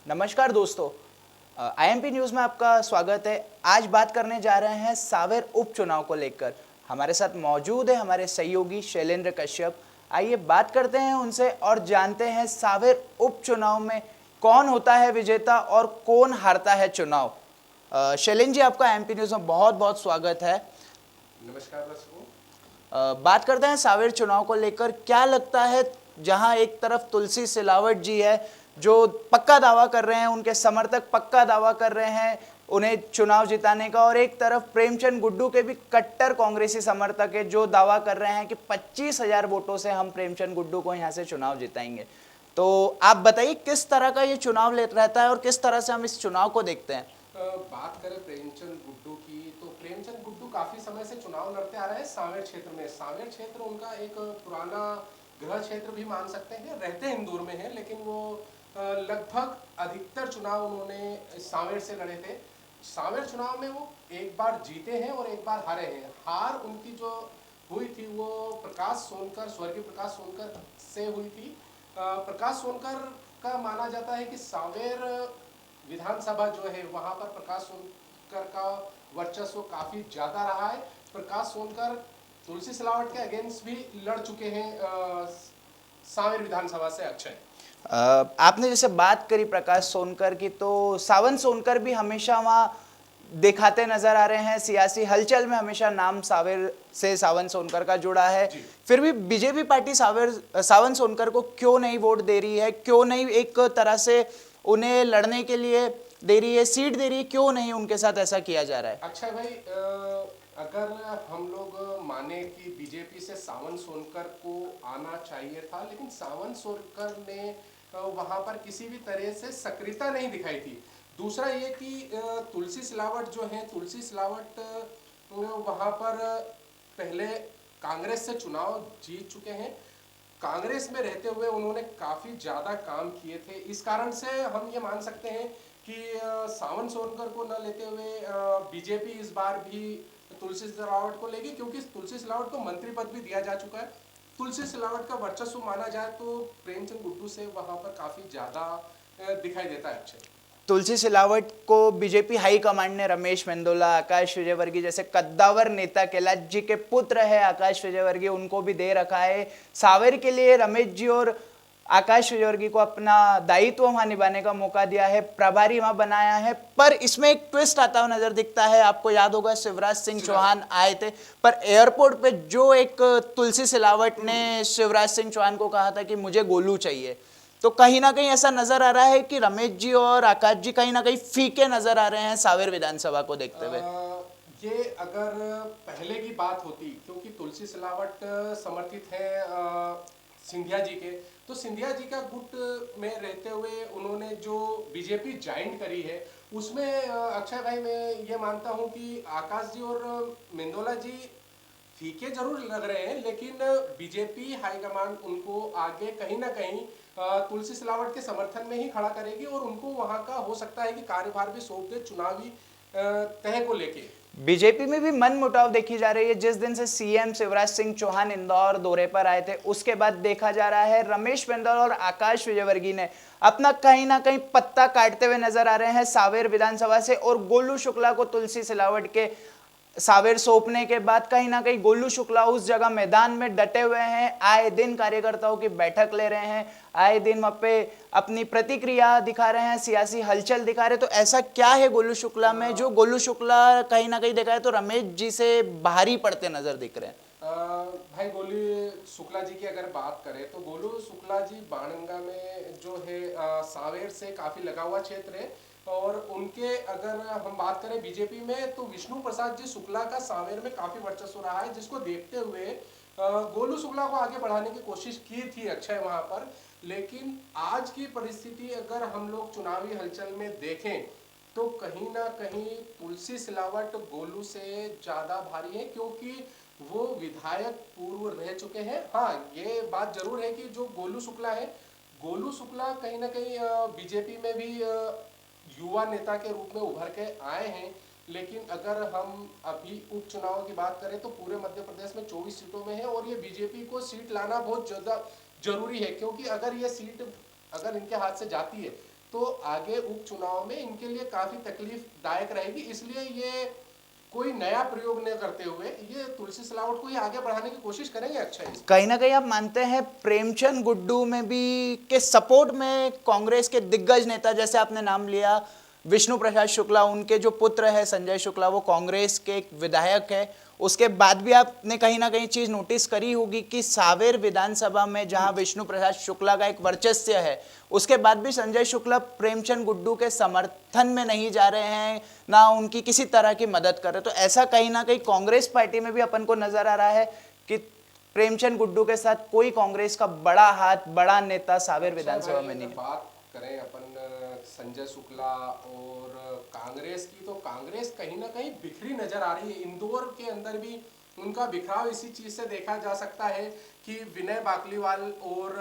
नमस्कार दोस्तों, IMP news में आपका स्वागत है। आज बात करने जा रहे हैं सावेर उपचुनाव को लेकर। हमारे साथ मौजूद है हमारे सहयोगी शैलेंद्र कश्यप। आइए बात करते हैं उनसे और जानते हैं सावेर उपचुनाव में कौन होता है विजेता और कौन हारता है चुनाव। शैलेंद्र जी, आपका आईएमपी न्यूज़ में बहुत बहुत स्वागत है। नमस्कार दर्शकों। बात करते हैं सावेर चुनाव को लेकर। क्या लगता है, जहां एक तरफ तुलसी सिलावट जी है जो पक्का दावा कर रहे हैं, उनके समर्थक पक्का दावा कर रहे हैं उन्हें चुनाव जिताने का, और एक तरफ प्रेमचंद गुड्डू के भी कट्टर कांग्रेसी समर्थक है जो दावा कर रहे हैं कि 25,000 वोटों से हम प्रेमचंद गुड्डू को यहां से चुनाव जिताएंगे। तो आप बताइए किस तरह का ये चुनाव रहता है और किस तरह से हम इस चुनाव को देखते हैं। बात करें प्रेमचंद गुड्डू की, तो प्रेमचंद गुड्डू काफी समय से चुनाव लड़ते आ रहे हैं सावेर क्षेत्र में। सावेर क्षेत्र उनका एक पुराना गृह क्षेत्र भी मान सकते हैं। रहते इंदौर में है, लेकिन वो लगभग अधिकतर चुनाव उन्होंने सावेर से लड़े थे। सावेर चुनाव में वो एक बार जीते हैं और एक बार हारे हैं। हार उनकी जो हुई थी वो प्रकाश सोनकर, स्वर्गीय प्रकाश सोनकर से हुई थी। प्रकाश सोनकर का माना जाता है कि सावेर विधानसभा जो है वहां पर प्रकाश सोनकर का वर्चस्व काफी ज्यादा रहा है। प्रकाश सोनकर तुलसी सिलावट के अगेंस्ट भी लड़ चुके हैं सावेर विधानसभा से। अक्षय, आपने जैसे बात करी प्रकाश सोनकर की, तो सावन सोनकर भी हमेशा वहां दिखाते नजर आ रहे हैं। सियासी हलचल में हमेशा नाम सावेर से सावन सोनकर का जुड़ा है। फिर भी बीजेपी पार्टी सावन सोनकर को क्यों नहीं वोट दे रही है, क्यों नहीं एक तरह से उन्हें लड़ने के लिए दे रही है, सीट दे रही है, क्यों नहीं उनके साथ ऐसा किया जा रहा है? अक्षय भाई, अगर हम लोग माने कि बीजेपी से सावन सोनकर को आना चाहिए था, लेकिन सावन सोनकर ने वहां पर किसी भी तरह से सक्रियता नहीं दिखाई थी। दूसरा ये कि तुलसी सिलावट जो है, तुलसी सिलावट वहां पर पहले कांग्रेस से चुनाव जीत चुके हैं। कांग्रेस में रहते हुए उन्होंने काफी ज्यादा काम किए थे। इस कारण से हम ये मान सकते हैं कि सावन सोनकर को न लेते हुए बीजेपी इस बार भी तुलसी सिलावट को लेगी, क्योंकि तुलसी सिलावट को मंत्री पद भी दिया जा चुका है। तुलसी सिलावट का वर्चस्व माना जाए तो प्रेमचंद गुड्डू से वहां पर काफी ज्यादा दिखाई देता है। अच्छे, तुलसी सिलावट को बीजेपी हाईकमांड ने रमेश मेंदोला, आकाश विजयवर्गीय जैसे कद्दावर नेता, कैलाश जी के पुत्र है आकाश विजयवर्गीय, उनको भी दे रखा है। सावेर के लिए रमेश जी और आकाश विजयवर्गीय को अपना दायित्व वहां निभाने का मौका दिया है, प्रभारी वहां बनाया है। पर इसमें एक ट्विस्ट आता हुआ नजर दिखता है। आपको याद होगा शिवराज सिंह चौहान आए थे, पर एयरपोर्ट पे जो एक तुलसी सिलावट ने शिवराज सिंह चौहान को कहा था कि मुझे गोलू चाहिए, तो कहीं ना कहीं ऐसा नजर आ रहा है कि रमेश जी और आकाश जी कहीं ना कहीं फीके नजर आ रहे हैं सावेर विधानसभा को देखते हुए। ये अगर पहले की बात होती, क्योंकि तुलसी सिलावट समर्थित है सिंधिया जी के, तो सिंधिया जी का गुट में रहते हुए उन्होंने जो बीजेपी ज्वाइन करी है, उसमें अक्षय भाई मैं ये मानता हूं कि आकाश जी और मेंदोला जी फीके जरूर लग रहे हैं, लेकिन बीजेपी हाईकमांड उनको आगे कहीं ना कहीं तुलसी सिलावट के समर्थन में ही खड़ा करेगी और उनको वहां का हो सकता है कि कार्यभार भी सौंप दे चुनावी तय को लेके। बीजेपी में भी मन मुटाव देखी जा रही है। जिस दिन से सीएम शिवराज सिंह चौहान इंदौर दौरे पर आए थे, उसके बाद देखा जा रहा है रमेश मेंदोला और आकाश विजयवर्गीय ने अपना कहीं ना कहीं पत्ता काटते हुए नजर आ रहे हैं सावेर विधानसभा से, और गोलू शुक्ला को तुलसी सिलावट के सावेर सौंपने के बाद कहीं ना कहीं गोलू शुक्ला उस जगह मैदान में डटे हुए हैं। आए दिन कार्यकर्ताओं की बैठक ले रहे हैं, आए दिन वहां पे अपनी प्रतिक्रिया दिखा रहे हैं, सियासी हलचल दिखा रहे हैं। तो ऐसा क्या है गोलू शुक्ला में जो गोलू शुक्ला कहीं ना कहीं देखा है तो रमेश जी से बाहरी पड़ते नजर दिख रहे हैं? भाई गोलू शुक्ला जी की अगर बात करें तो गोलू शुक्ला जी बाणगंगा में जो है सावेर से काफी लगा हुआ क्षेत्र है, और उनके अगर हम बात करें बीजेपी में तो विष्णु प्रसाद जी शुक्ला का सावेर में काफी वर्चस्व रहा है, जिसको देखते हुए गोलू शुक्ला को आगे बढ़ाने की कोशिश की थी अक्षय वहां पर। लेकिन आज की परिस्थिति अगर हम लोग चुनावी हलचल में देखें तो कहीं ना कहीं तुलसी सिलावट गोलू से ज्यादा भारी है, क्योंकि वो विधायक पूर्व रह चुके हैं। हाँ, ये बात जरूर है कि जो गोलू शुक्ला है, गोलू शुक्ला कहीं ना कहीं बीजेपी में भी युवा नेता के रूप में उभर के आए हैं, लेकिन अगर हम अभी उपचुनाव की बात करें तो पूरे मध्य प्रदेश में 24 सीटों में है और ये बीजेपी को सीट लाना बहुत ज़्यादा जरूरी है, क्योंकि अगर ये सीट अगर इनके हाथ से जाती है तो आगे उपचुनाव में इनके लिए काफ़ी तकलीफदायक रहेगी। इसलिए ये कोई नया प्रयोग न करते हुए ये तुलसी सिलावट को ही आगे बढ़ाने की कोशिश करेंगे। अच्छा है। कहीं ना कहीं आप मानते हैं प्रेमचंद गुड्डू में भी के सपोर्ट में कांग्रेस के दिग्गज नेता, जैसे आपने नाम लिया विष्णु प्रसाद शुक्ला, उनके जो पुत्र है संजय शुक्ला, वो कांग्रेस के एक विधायक है। उसके बाद भी आपने कहीं ना कहीं चीज नोटिस करी होगी कि सावेर विधानसभा में जहां विष्णु प्रसाद शुक्ला का एक वर्चस्व है, उसके बाद भी संजय शुक्ला प्रेमचंद गुड्डू के समर्थन में नहीं जा रहे हैं, ना उनकी किसी तरह की मदद कर रहे। तो ऐसा कहीं ना कहीं कांग्रेस पार्टी में भी अपन को नजर आ रहा है कि प्रेमचंद गुड्डू के साथ कोई कांग्रेस का बड़ा हाथ, बड़ा नेता सावेर विधानसभा में नहीं। बात करें अपन संजय शुक्ला और कांग्रेस की, तो कांग्रेस कहीं ना कहीं बिखरी नजर आ रही है। इंदौर के अंदर भी उनका बिखराव इसी चीज से देखा जा सकता है कि विनय बाकलीवाल और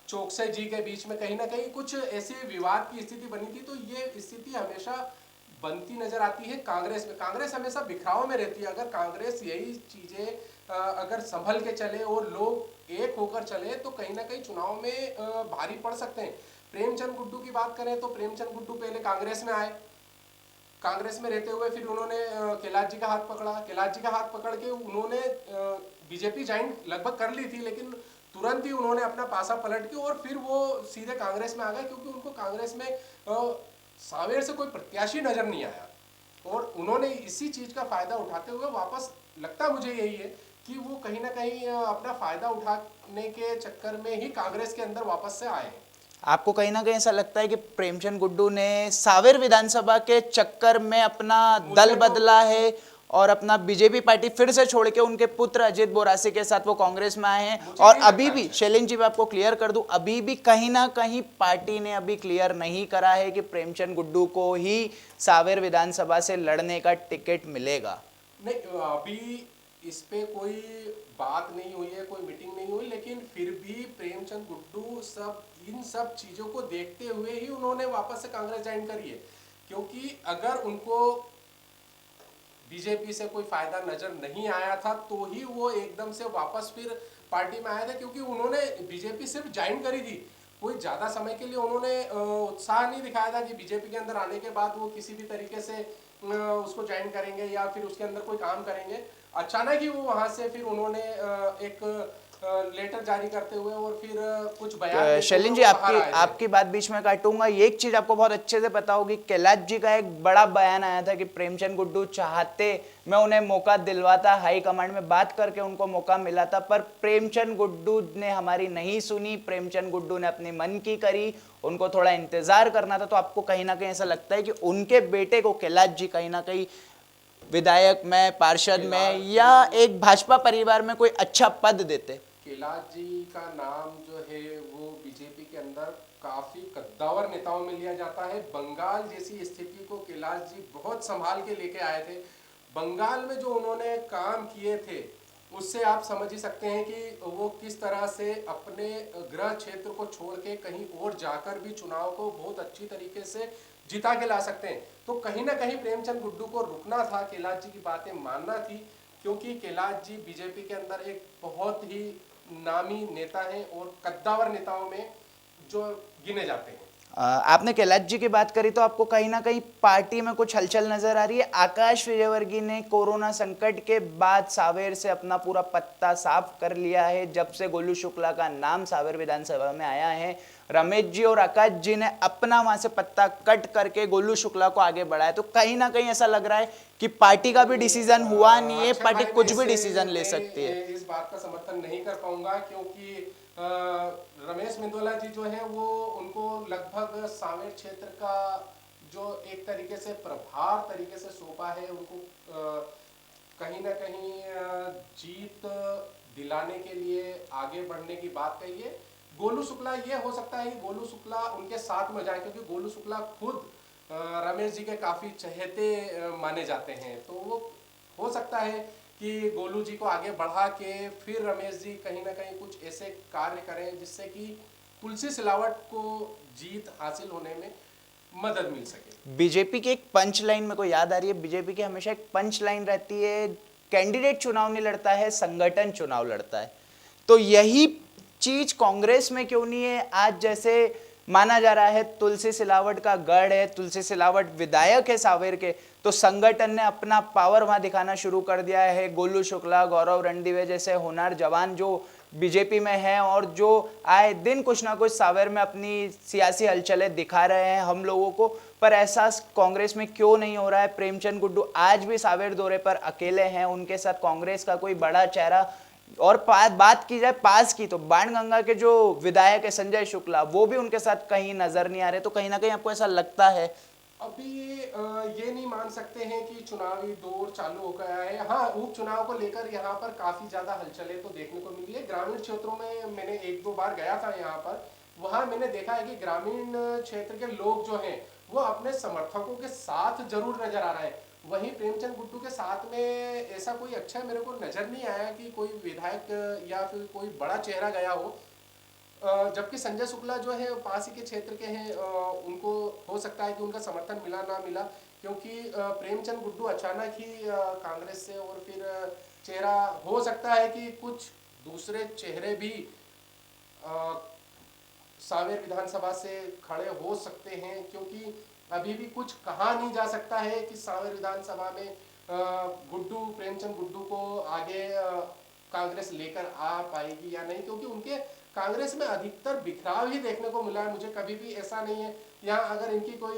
चोकसे जी के बीच में कहीं ना कहीं कुछ ऐसी विवाद की स्थिति बनी थी। तो ये स्थिति हमेशा बनती नजर आती है कांग्रेस में। कांग्रेस हमेशा बिखराव में रहती है। अगर कांग्रेस यही चीजें अगर संभल के चले और लोग एक होकर चले तो कहीं ना कहीं चुनाव में भारी पड़ सकते हैं। प्रेमचंद गुड्डू की बात करें तो प्रेमचंद गुड्डू पहले कांग्रेस में आए, कांग्रेस में रहते हुए फिर उन्होंने कैलाश जी का हाथ पकड़ा, कैलाश जी का हाथ पकड़ के उन्होंने बीजेपी ज्वाइन लगभग कर ली थी, लेकिन तुरंत ही उन्होंने अपना पासा पलट के और फिर वो सीधे कांग्रेस में आ गए, क्योंकि उनको कांग्रेस में सावेर से कोई प्रत्याशी नजर नहीं आया। और उन्होंने इसी चीज का फायदा उठाते हुए वापस, लगता मुझे यही है कि वो कहीं ना कहीं अपना फायदा उठाने के चक्कर में ही कांग्रेस के अंदर वापस से आए हैं। आपको कहीं ना कहीं ऐसा लगता है कि प्रेमचंद गुड्डू ने सावेर विधानसभा के चक्कर में अपना दल बदला है और अपना बीजेपी पार्टी फिर से छोड़ के उनके पुत्र अजित बोरासी के साथ वो कांग्रेस में आए हैं? और अभी भी शैलेंद्र जी, मैं आपको क्लियर कर दूं, अभी भी कहीं ना कहीं पार्टी ने अभी क्लियर नहीं करा है कि प्रेमचंद गुड्डू को ही सावेर विधानसभा से लड़ने का टिकट मिलेगा। नहीं, अभी इस पे कोई बात नहीं हुई है, कोई मीटिंग नहीं हुई, लेकिन फिर भी प्रेमचंद गुड्डू इन सब चीजों को देखते हुए ही उन्होंने वापस से कांग्रेस ज्वाइन करी है। क्योंकि अगर उनको बीजेपी से कोई फायदा नजर नहीं आया था तो ही वो एकदम से वापस फिर पार्टी में आया था, क्योंकि उन्होंने बीजेपी सिर्फ ज्वाइन करी थी, कोई ज्यादा समय के लिए उन्होंने उत्साह नहीं दिखाया था कि बीजेपी के अंदर आने के बाद वो किसी भी तरीके से उसको ज्वाइन करेंगे या फिर उसके अंदर कोई काम करेंगे। अचानक ही वो वहां से फिर उन्होंने एक लेटर जारी करते हुए और फिर कुछ बयान शैलेंद्र जी, आपकी बात बीच में काटूंगा। ये एक चीज आपको बहुत अच्छे से पता होगी, कैलाश जी का एक बड़ा बयान आया था कि प्रेमचंद गुड्डू चाहते, मैं उन्हें मौका दिलवाता, हाई कमांड में बात करके उनको मौका मिला था, पर प्रेमचंद गुड्डू ने हमारी नहीं सुनी। प्रेमचंद गुड्डू ने अपने मन की करी, उनको थोड़ा इंतजार करना था। तो आपको कहीं ना कहीं ऐसा लगता है कि उनके बेटे को कैलाश जी कहीं ना कहीं विधायक में, पार्षद में या एक भाजपा परिवार में कोई अच्छा पद देते? कैलाश जी का नाम जो है वो बीजेपी के अंदर काफी कद्दावर नेताओं में लिया जाता है। बंगाल जैसी स्थिति को कैलाश जी बहुत संभाल के लेके आए थे। बंगाल में जो उन्होंने काम किए थे उससे आप समझ ही सकते हैं कि वो किस तरह से अपने गृह क्षेत्र को छोड़ के कहीं और जाकर भी चुनाव को बहुत अच्छी तरीके से जिता के ला सकते हैं। तो कहीं ना कहीं प्रेमचंद गुड्डू को रुकना था, कैलाश जी की बातें मानना थी, क्योंकि कैलाश जी बीजेपी के अंदर एक बहुत ही नामी नेता हैं और कद्दावर नेताओं में जो गिने जाते हैं। आपने कैलाश जी की बात करी तो आपको कहीं ना कहीं पार्टी में कुछ हलचल नजर आ रही है। आकाश विजयवर्गीय ने कोरोना संकट के बाद सावेर से अपना पूरा पत्ता साफ कर लिया है। जब से गोलू शुक्ला का नाम सावेर विधानसभा में आया है, रमेश जी और आकाश जी ने अपना वहां से पत्ता कट करके गोलू शुक्ला को आगे बढ़ाया। तो कहीं ना कहीं ऐसा लग रहा है कि पार्टी का भी डिसीजन हुआ नहीं है, पार्टी कुछ भी डिसीजन ले सकती है। इस बात का समर्थन नहीं कर पाऊंगा, क्योंकि रमेश मेंदोला जी जो है वो उनको लगभग सावेर क्षेत्र का जो एक तरीके से प्रभार तरीके से सौंपा है, उनको कहीं ना कहीं जीत दिलाने के लिए आगे बढ़ने की बात कही है। गोलू शुक्ला, ये हो सकता है कि गोलू शुक्ला उनके साथ में जाए, क्योंकि गोलू शुक्ला खुद रमेश जी के काफी चहेते माने जाते हैं। तो वो हो सकता है कि गोलू जी को आगे बढ़ा के फिर रमेश जी कहीं ना कहीं कुछ ऐसे कार्य करें जिससे कि तुलसी सिलावट को जीत हासिल होने में मदद मिल सके। बीजेपी की एक पंच लाइन मेरे को याद आ रही है, बीजेपी की हमेशा एक पंच लाइन रहती है, कैंडिडेट चुनाव नहीं लड़ता है, संगठन चुनाव लड़ता है। तो यही चीज कांग्रेस में क्यों नहीं है? आज जैसे माना जा रहा है तुलसी सिलावट का गढ़ है, तुलसी सिलावट विधायक है सावेर के, तो संगठन ने अपना पावर वहां दिखाना शुरू कर दिया है। गोलू शुक्ला, गौरव रणदिवे जैसे होनहार जवान जो बीजेपी में हैं और जो आए दिन कुछ ना कुछ सावेर में अपनी सियासी हलचलें दिखा रहे हैं हम लोगों को, पर एहसास कांग्रेस में क्यों नहीं हो रहा है? प्रेमचंद गुड्डू आज भी सावेर दौरे पर अकेले हैं, उनके साथ कांग्रेस का कोई बड़ा चेहरा। और बात की जाए पास की, तो बाणगंगा के जो विधायक है संजय शुक्ला, वो भी उनके साथ कहीं नजर नहीं आ रहे। तो कहीं ना कहीं आपको ऐसा लगता है? अभी ये नहीं मान सकते हैं कि चुनावी दौर चालू हो गया है। हाँ, उपचुनाव को लेकर यहाँ पर काफी ज्यादा हलचलें तो देखने को मिली है। ग्रामीण क्षेत्रों में मैंने एक दो बार गया था यहाँ पर, वहां मैंने देखा है कि ग्रामीण क्षेत्र के लोग जो हैं वो अपने समर्थकों के साथ जरूर नजर आ रहे हैं। वहीं प्रेमचंद गुड्डू के साथ में ऐसा कोई अच्छा मेरे को नजर नहीं आया कि कोई विधायक या फिर कोई बड़ा चेहरा गया हो। जबकि संजय शुक्ला जो है पास ही के क्षेत्र के हैं, उनको हो सकता है कि उनका समर्थन मिला ना मिला, क्योंकि प्रेमचंद गुड्डू अचानक ही कांग्रेस से, और फिर चेहरा हो सकता है कि कुछ दूसरे चेहरे भी सावेर विधानसभा से खड़े हो सकते हैं, क्योंकि अभी भी कुछ कहा नहीं जा सकता है कि सावेर विधानसभा में गुड्डू, प्रेमचंद गुड्डू को आगे कांग्रेस लेकर आ पाएगी या नहीं, क्योंकि उनके कांग्रेस में अधिकतर बिखराव ही देखने को मिला है। मुझे कभी भी ऐसा नहीं है, यहाँ अगर इनकी कोई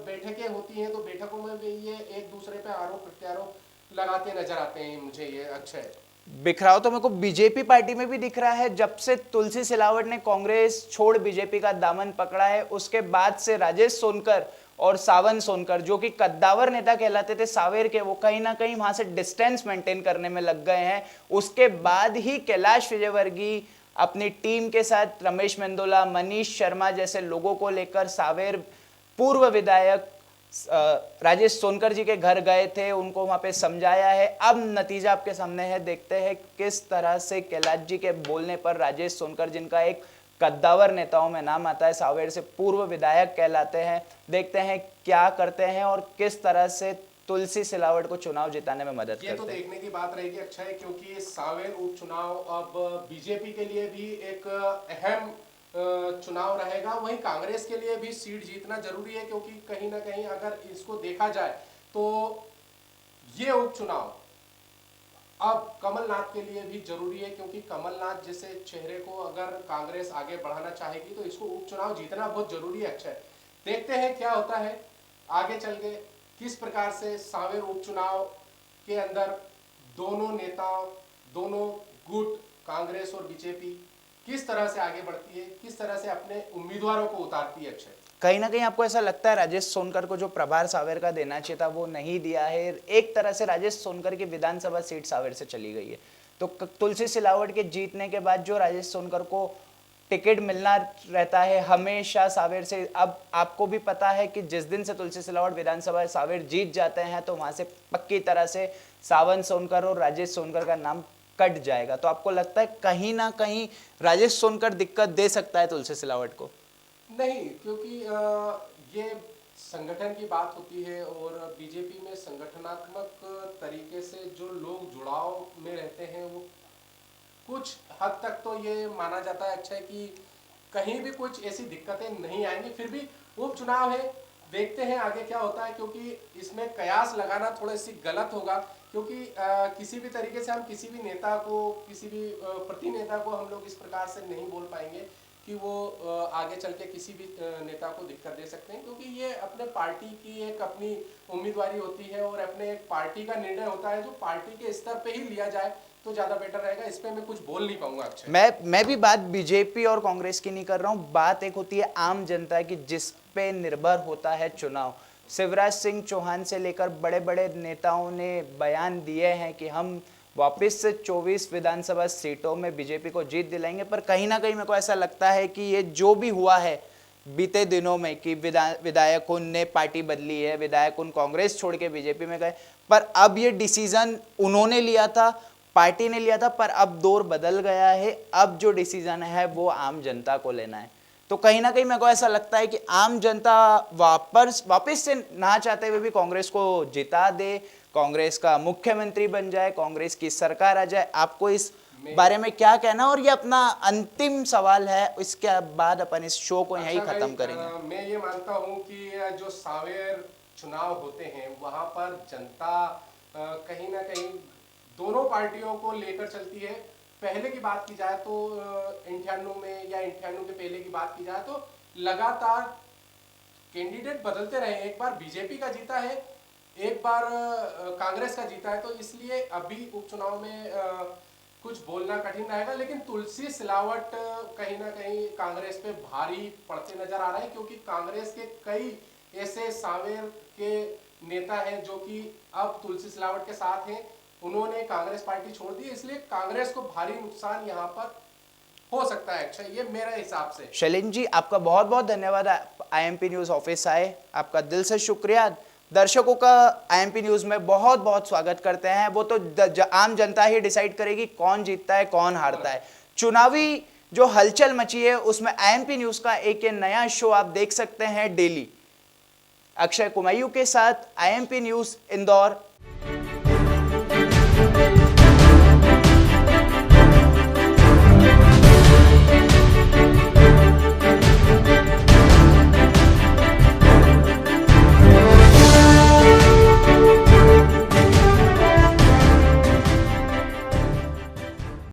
बैठकें होती हैं तो बैठकों में भी ये एक दूसरे पे आरोप प्रत्यारोप लगाते नजर आते हैं। मुझे ये अच्छा है। बिखराव तो मेरे को बीजेपी पार्टी में भी दिख रहा है। जब से तुलसी सिलावट ने कांग्रेस छोड़ बीजेपी का दामन पकड़ा है, उसके बाद से राजेश सोनकर और सावन सोनकर, जो कि कद्दावर नेता कहलाते थे सावेर के, वो कहीं ना कहीं वहां से डिस्टेंस मेंटेन करने में लग गए हैं। उसके बाद ही कैलाश विजयवर्गीय अपनी टीम के साथ रमेश मेंदोला, मनीष शर्मा जैसे लोगों को लेकर सावेर पूर्व विधायक राजेश सोनकर जी के घर गए थे, उनको वहां पे समझाया है। अब नतीजा आपके सामने है, देखते हैं किस तरह से कैलाश जी के बोलने पर राजेश सोनकर, जिनका एक कद्दावर नेताओं में नाम आता है, सावेर से पूर्व विधायक कहलाते हैं, देखते हैं क्या करते हैं और किस तरह से तुलसी सिलावट को चुनाव जिताने में मदद करते हैं। ये तो देखने की बात रहेगी अक्षय, क्योंकि सावेर उपचुनाव अब बीजेपी के लिए भी एक अहम चुनाव रहेगा। वहीं कांग्रेस के लिए भी सीट जीतना जरूरी है, क्योंकि कहीं ना कहीं अगर इसको देखा जाए तो ये उपचुनाव अब कमलनाथ के लिए भी जरूरी है, क्योंकि कमलनाथ जैसे चेहरे को अगर कांग्रेस आगे बढ़ाना चाहेगी तो इसको उपचुनाव जीतना बहुत जरूरी है। अक्षय, देखते हैं क्या होता है आगे चल के, किस प्रकार से सावेर उपचुनाव के अंदर दोनों नेताओं, दोनों गुट कांग्रेस और बीजेपी किस तरह से आगे बढ़ती है, किस तरह से अपने उम्मीदवारों को उतारती है। अक्षय, कहीं ना कहीं आपको ऐसा लगता है राजेश सोनकर को जो प्रभार सावेर का देना चाहिए था वो नहीं दिया है? एक तरह से राजेश सोनकर की विधानसभा सीट सावेर से चली गई है, तो तुलसी सिलावट के जीतने के बाद जो राजेश सोनकर को टिकट मिलना रहता है हमेशा सावेर से, अब आपको भी पता है कि जिस दिन से तुलसी सिलावट विधानसभा सावेर जीत जाते हैं तो वहां से पक्की तरह से सावन सोनकर और राजेश सोनकर का नाम कट जाएगा। तो आपको लगता है कहीं ना कहीं राजेश सोनकर दिक्कत दे सकता है तुलसी सिलावट को? नहीं, क्योंकि ये संगठन की बात होती है और बीजेपी में संगठनात्मक तरीके से जो लोग जुड़ाव में रहते हैं वो कुछ हद तक तो ये माना जाता है अच्छा है कि कहीं भी कुछ ऐसी दिक्कतें नहीं आएंगी। फिर भी उपचुनाव है, देखते हैं आगे क्या होता है, क्योंकि इसमें कयास लगाना थोड़ा सी गलत होगा, क्योंकि किसी भी तरीके से हम किसी भी नेता को, किसी भी प्रतिनेता को हम लोग इस प्रकार से नहीं बोल पाएंगे कि वो आगे चल के किसी भी नेता को दिक्कत दे सकते हैं, क्योंकि ये अपने पार्टी की एक अपनी उम्मीदवारी होती है और अपने एक पार्टी का निर्णय होता है जो पार्टी के स्तर पे ही लिया जाए तो ज्यादा बेटर रहेगा। इस पे मैं कुछ बोल नहीं पाऊंगा। अक्षय, मैं भी बात बीजेपी और कांग्रेस की नहीं कर रहा हूं, बात एक होती है आम जनता की जिस पे निर्भर होता है चुनाव। शिवराज सिंह चौहान से लेकर बड़े बड़े नेताओं ने बयान दिए हैं कि हम वापस से 24 विधानसभा सीटों में बीजेपी को जीत दिलाएंगे, पर कहीं ना कहीं मेरे को ऐसा लगता है कि ये जो भी हुआ है बीते दिनों में कि विधायकों ने पार्टी बदली है, विधायक उन कांग्रेस छोड़ के बीजेपी में गए, पर अब ये डिसीजन उन्होंने लिया था, पार्टी ने लिया था, पर अब दौर बदल गया है। अब जो डिसीजन है वो आम जनता को लेना है। तो कहीं ना कहीं मेरे को ऐसा लगता है कि आम जनता वापस से ना चाहते हुए भी कांग्रेस को जिता दे, कांग्रेस का मुख्यमंत्री बन जाए, कांग्रेस की सरकार आ जाए। आपको इस बारे में क्या कहना? और ये अपना अंतिम सवाल है, इसके बाद अपन इस शो को यहीं अच्छा खत्म भाई, करेंगे। मैं ये मानता हूँ कि जो सावेर चुनाव होते हैं वहाँ पर जनता कहीं ना कहीं दोनों पार्टियों को लेकर चलती है। पहले की बात की जाए तो 98 में या 98 के पहले की बात की जाए तो लगातार कैंडिडेट बदलते रहे। एक बार बीजेपी का जीता है, एक बार कांग्रेस का जीता है, तो इसलिए अभी उपचुनाव में कुछ बोलना कठिन रहेगा। लेकिन तुलसी सिलावट कहीं ना कहीं कांग्रेस पे भारी पड़ते नजर आ रहे हैं, क्योंकि कांग्रेस के कई ऐसे सांवेर के नेता हैं जो कि अब तुलसी सिलावट के साथ हैं। उन्होंने कांग्रेस पार्टी छोड़ दी, इसलिए कांग्रेस को भारी नुकसान यहाँ पर हो सकता है। अच्छा, ये मेरे हिसाब से। शैलेंद्र जी, आपका बहुत बहुत धन्यवाद। आईएमपी न्यूज ऑफिस आए, आपका दिल से शुक्रिया। दर्शकों का आईएमपी न्यूज में बहुत बहुत स्वागत करते हैं। वो तो आम जनता ही डिसाइड करेगी कौन जीतता है कौन हारता है। चुनावी जो हलचल मची है उसमें आईएमपी न्यूज का एक ये नया शो आप देख सकते हैं डेली। अक्षय कुमायूं के साथ आईएमपी न्यूज इंदौर।